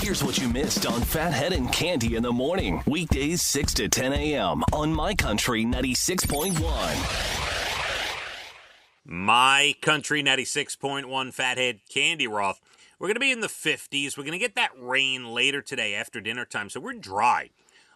Here's what you missed on Phathead and Cande in the morning. Weekdays 6 to 10 a.m. on My Country 96.1. My Country 96.1 Phathead, Cande Roth. We're going to be in the 50s. We're going to get that rain later today after dinner time, so we're dry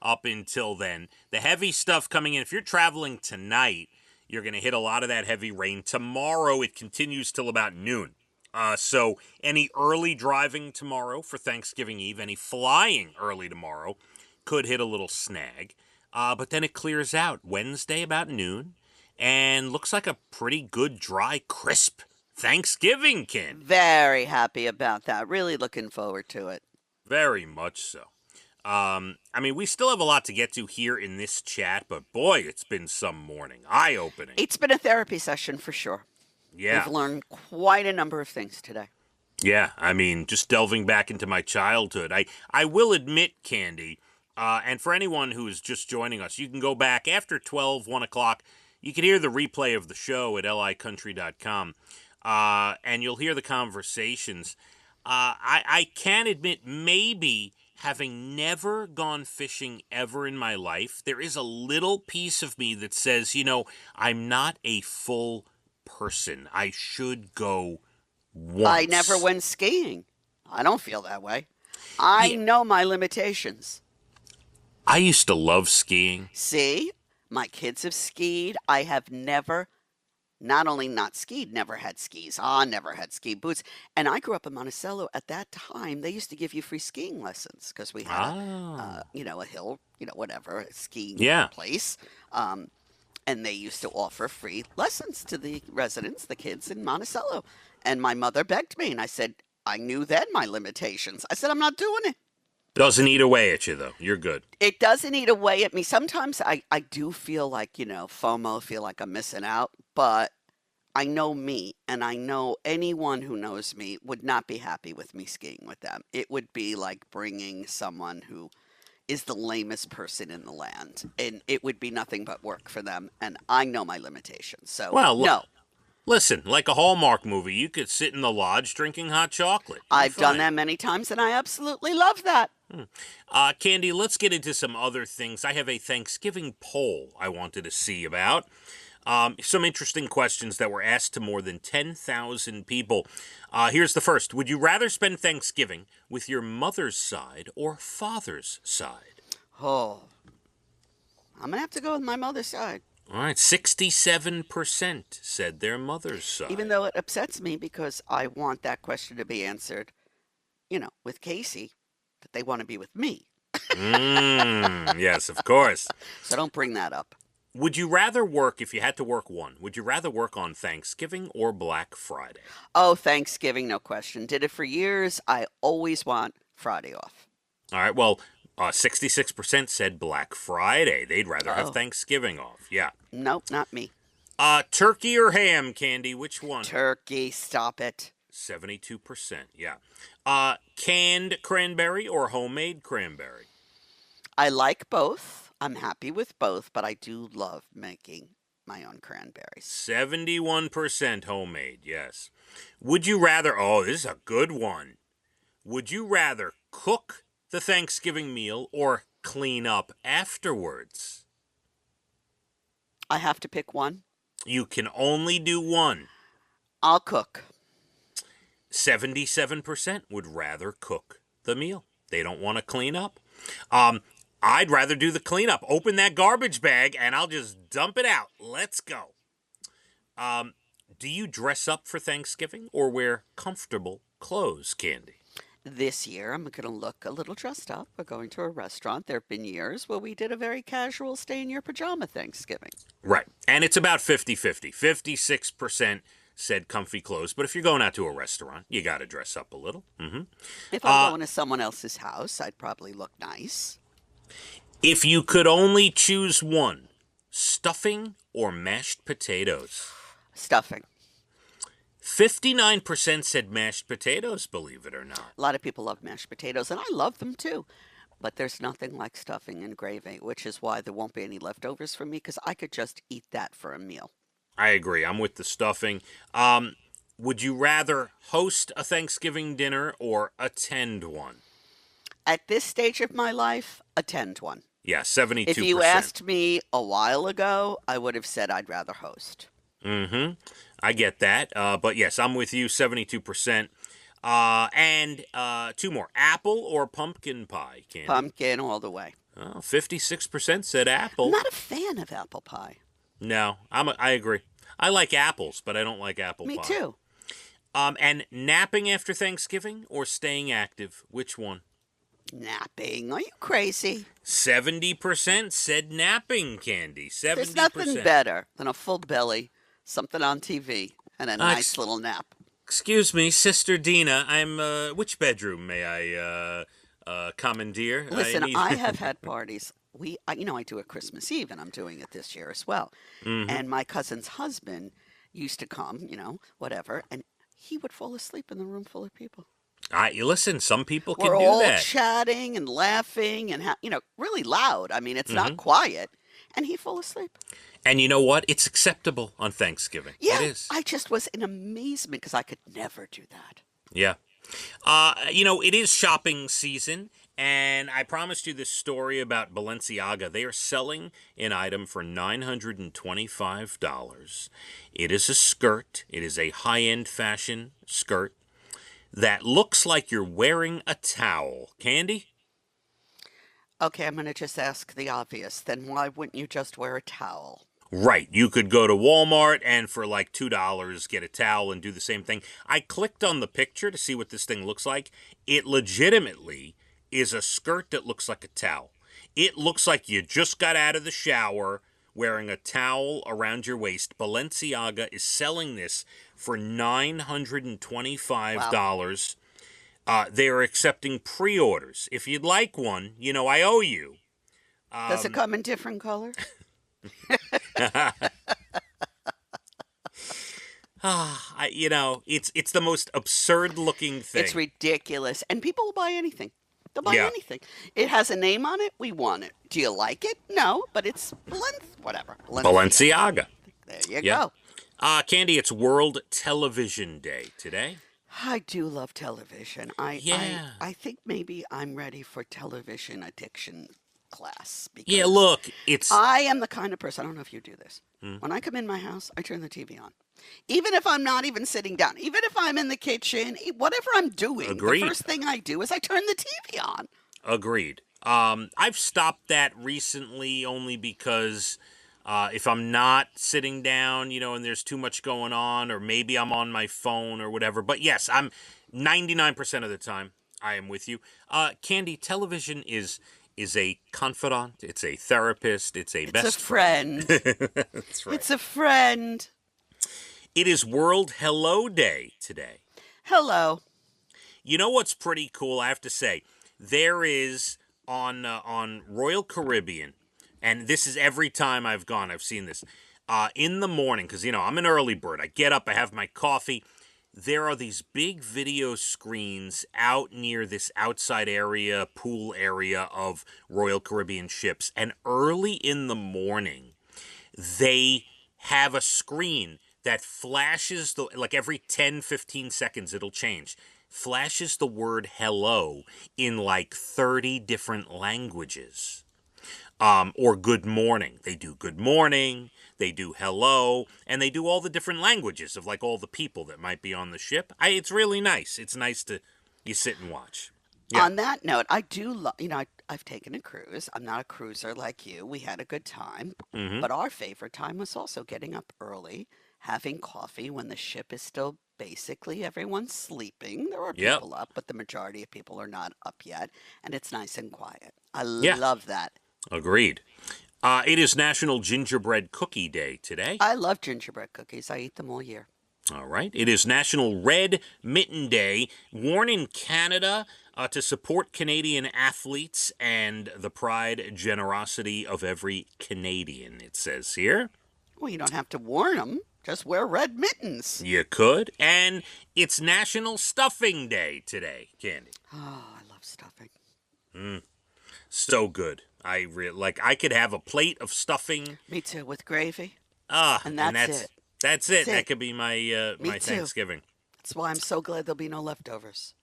up until then. The heavy stuff coming in. If you're traveling tonight, you're going to hit a lot of that heavy rain. Tomorrow, it continues till about noon. So any early driving tomorrow for Thanksgiving Eve, any flying early tomorrow could hit a little snag. But then it clears out Wednesday about noon and looks like a pretty good, dry, crisp Thanksgiving, Ken. Very happy about that. Really looking forward to it. Very much so. We still have a lot to get to here in this chat, but boy, it's been some morning. Eye-opening. It's been a therapy session for sure. Yeah. We've learned quite a number of things today. Yeah, just delving back into my childhood. I will admit, Cande, and for anyone who is just joining us, you can go back after 12, 1 o'clock. You can hear the replay of the show at licountry.com, and you'll hear the conversations. I can admit, maybe having never gone fishing ever in my life, there is a little piece of me that says, I'm not a full person. I should go once. I never went skiing. I don't feel that way. I know my limitations. I used to love skiing. See, my kids have skied. I have never, not only not skied, never had skis. Never had ski boots. And I grew up in Monticello. At that time, they used to give you free skiing lessons because we had a hill, whatever, a skiing place. And they used to offer free lessons to the residents, the kids in Monticello. And my mother begged me, and I said, I knew then my limitations. I said, I'm not doing it. Doesn't eat away at you, though. You're good. It doesn't eat away at me. Sometimes I do feel like, FOMO, feel like I'm missing out. But I know me, and I know anyone who knows me would not be happy with me skiing with them. It would be like bringing someone who is the lamest person in the land, and it would be nothing but work for them, and I know my limitations, so no. Listen, like a Hallmark movie, you could sit in the lodge drinking hot chocolate. I've done that many times, and I absolutely love that. Cande, let's get into some other things. I have a Thanksgiving poll I wanted to see about. Some interesting questions that were asked to more than 10,000 people. Here's the first. Would you rather spend Thanksgiving with your mother's side or father's side? Oh, I'm going to have to go with my mother's side. All right, 67% said their mother's side. Even though it upsets me because I want that question to be answered, with Casey, that they want to be with me. Yes, of course. So don't bring that up. Would you rather work, if you had to work one, would you rather work on Thanksgiving or Black Friday? Oh, Thanksgiving, no question. Did it for years. I always want Friday off. All right, well, 66% said Black Friday. They'd rather have Thanksgiving off. Yeah. Nope, not me. Turkey or ham, Cande? Which one? Turkey, stop it. 72%, yeah. Canned cranberry or homemade cranberry? I like both. I'm happy with both, but I do love making my own cranberries. 71% homemade, yes. Would you rather, this is a good one. Would you rather cook the Thanksgiving meal or clean up afterwards? I have to pick one. You can only do one. I'll cook. 77% would rather cook the meal. They don't want to clean up. I'd rather do the cleanup. Open that garbage bag, and I'll just dump it out. Let's go. Do you dress up for Thanksgiving or wear comfortable clothes, Cande? This year, I'm going to look a little dressed up. We're going to a restaurant. There have been years where we did a very casual stay-in-your-pajama Thanksgiving. Right. And it's about 50-50. 56% said comfy clothes. But if you're going out to a restaurant, you got to dress up a little. Mm-hmm. If I'm going to someone else's house, I'd probably look nice. If you could only choose one, stuffing or mashed potatoes? Stuffing. 59% said mashed potatoes, believe it or not. A lot of people love mashed potatoes, and I love them too. But there's nothing like stuffing and gravy, which is why there won't be any leftovers for me, because I could just eat that for a meal. I agree. I'm with the stuffing. Would you rather host a Thanksgiving dinner or attend one? At this stage of my life, a 10-1. Yeah, If 72%. you asked me a while ago, I would have said I'd rather host. Mm-hmm. I get that. But yes, I'm with you, 72%. And two more. Apple or pumpkin pie, Candy? Pumpkin all the way. Oh, 56% said I'm apple. not a fan of apple pie. No, I agree. I like apples, but I don't like apple Me pie. too. And napping after Thanksgiving or staying active? Which one? Napping. Are you crazy? 70% said napping, Candy. 70%. There's nothing better than a full belly, something on TV, and a nice little nap. Excuse me, Sister Dina. I'm, which bedroom may I, commandeer? Listen, I have had parties. I do it Christmas Eve, and I'm doing it this year as well. And my cousin's husband used to come, whatever, and he would fall asleep in the room full of people. Listen, some people can We're do all that. chatting and laughing and, really loud. I mean, it's not quiet. And he'd fall asleep. And you know what? It's acceptable on Thanksgiving. Yeah, It is. I just was in amazement because I could never do that. Yeah. It is shopping season, and I promised you this story about Balenciaga. They are selling an item for $925. It is a skirt. It is a high-end fashion skirt that looks like you're wearing a towel. Candy? Okay, I'm going to just ask the obvious. Then why wouldn't you just wear a towel? Right. You could go to Walmart and for like $2 get a towel and do the same thing. I clicked on the picture to see what this thing looks like. It legitimately is a skirt that looks like a towel. It looks like you just got out of the shower wearing a towel around your waist. Balenciaga is selling this for $925. They are accepting pre-orders. If you'd like one, I owe you. Does it come in different colors? It's the most absurd looking thing. It's ridiculous. And people will buy anything. They'll buy anything. It has a name on it. We want it. Do you like it? No, but it's whatever. Balenciaga. There you go. Candy, it's World Television Day today. I do love television. I think maybe I'm ready for television addiction class. Yeah, look, I am the kind of person, I don't know if you do this. When I come in my house, I turn the TV on. Even if I'm not even sitting down, even if I'm in the kitchen, whatever I'm doing, Agreed. The first thing I do is I turn the TV on. Agreed. I've stopped that recently only because if I'm not sitting down, and there's too much going on, or maybe I'm on my phone or whatever. But yes, I'm 99% of the time, I am with you. Candy, television is a confidant, it's a therapist, it's a best friend. That's right. It's a friend. It is World Hello Day today. Hello. You know what's pretty cool, I have to say? There is on Royal Caribbean, and this is every time I've gone, I've seen this, in the morning, because, I'm an early bird. I get up, I have my coffee. There are these big video screens out near this outside area, pool area of Royal Caribbean ships. And early in the morning, they have a screen that flashes, like every 10, 15 seconds, it'll change. Flashes the word hello in like 30 different languages. Or good morning. They do good morning, they do hello, and they do all the different languages of like all the people that might be on the ship. It's really nice. It's nice you sit and watch. Yeah. On that note, I do love, I've taken a cruise. I'm not a cruiser like you. We had a good time. But our favorite time was also getting up early, having coffee when the ship is still basically everyone's sleeping. There are people up, but the majority of people are not up yet. And it's nice and quiet. I love that. Agreed. It is National Gingerbread Cookie Day today. I love gingerbread cookies. I eat them all year. All right. It is National Red Mitten Day, worn in Canada to support Canadian athletes and the pride and generosity of every Canadian, it says here. Well, you don't have to warn them. Just wear red mittens. You could. And it's National Stuffing Day today, Candy. Oh, I love stuffing. So good. I could have a plate of stuffing. Me too, with gravy. And that's it. That's it. That could be my Me too. Thanksgiving. That's why I'm so glad there'll be no leftovers.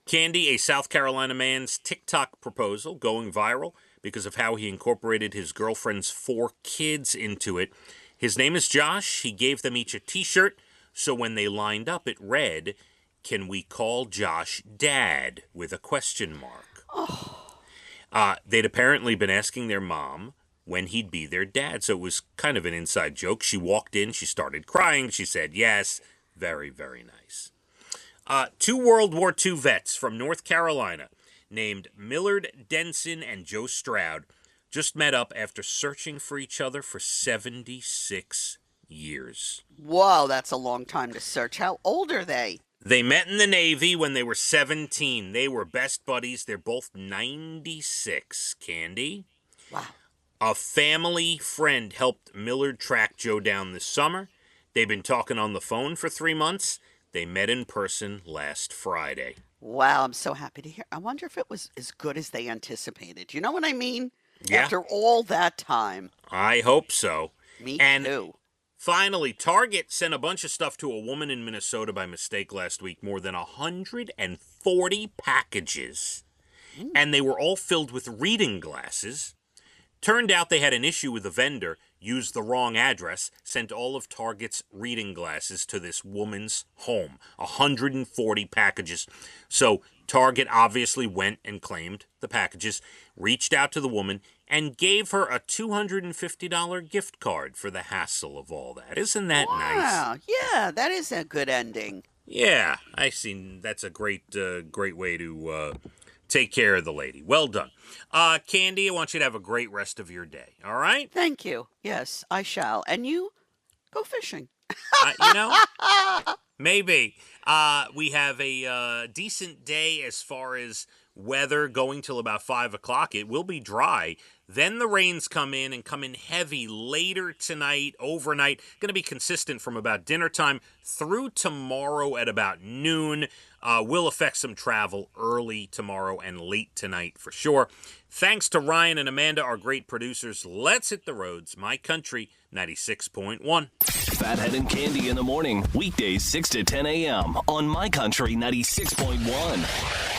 Cande, a South Carolina man's TikTok proposal going viral because of how he incorporated his girlfriend's 4 kids into it. His name is Josh. He gave them each a t-shirt, so when they lined up, it read, "Can we call Josh Dad?" with a question mark. They'd apparently been asking their mom when he'd be their dad, so it was kind of an inside joke. She walked in, she started crying, she said yes. Very, very nice. 2 World War II vets from North Carolina named Millard Denson and Joe Stroud just met up after searching for each other for 76 years. Whoa, that's a long time to search. How old are they? They met in the Navy when they were 17. They were best buddies. They're both 96, Cande. Wow. A family friend helped Millard track Joe down this summer. They've been talking on the phone for 3 months. They met in person last Friday. Wow, I'm so happy to hear. I wonder if it was as good as they anticipated. You know what I mean? Yeah. After all that time. I hope so. Me And too. finally, Target sent a bunch of stuff to a woman in Minnesota by mistake last week. More than 140 packages. And they were all filled with reading glasses. Turned out they had an issue with the vendor, used the wrong address, sent all of Target's reading glasses to this woman's home. 140 packages. So Target obviously went and claimed the packages, reached out to the woman, and gave her a $250 gift card for the hassle of all that. Isn't that nice? Wow, yeah, that is a good ending. Yeah, I see. That's a great way to take care of the lady. Well done. Cande, I want you to have a great rest of your day. All right? Thank you. Yes, I shall. And you, go fishing. Maybe. We have a decent day as far as weather going till about 5 o'clock. It will be dry. Then the rains come in heavy later tonight, overnight. Going to be consistent from about dinner time through tomorrow at about noon. Will affect some travel early tomorrow and late tonight for sure. Thanks to Ryan and Amanda, our great producers. Let's hit the roads. My Country 96.1. Phathead and Cande in the morning, weekdays 6 to 10 a.m. on My Country 96.1.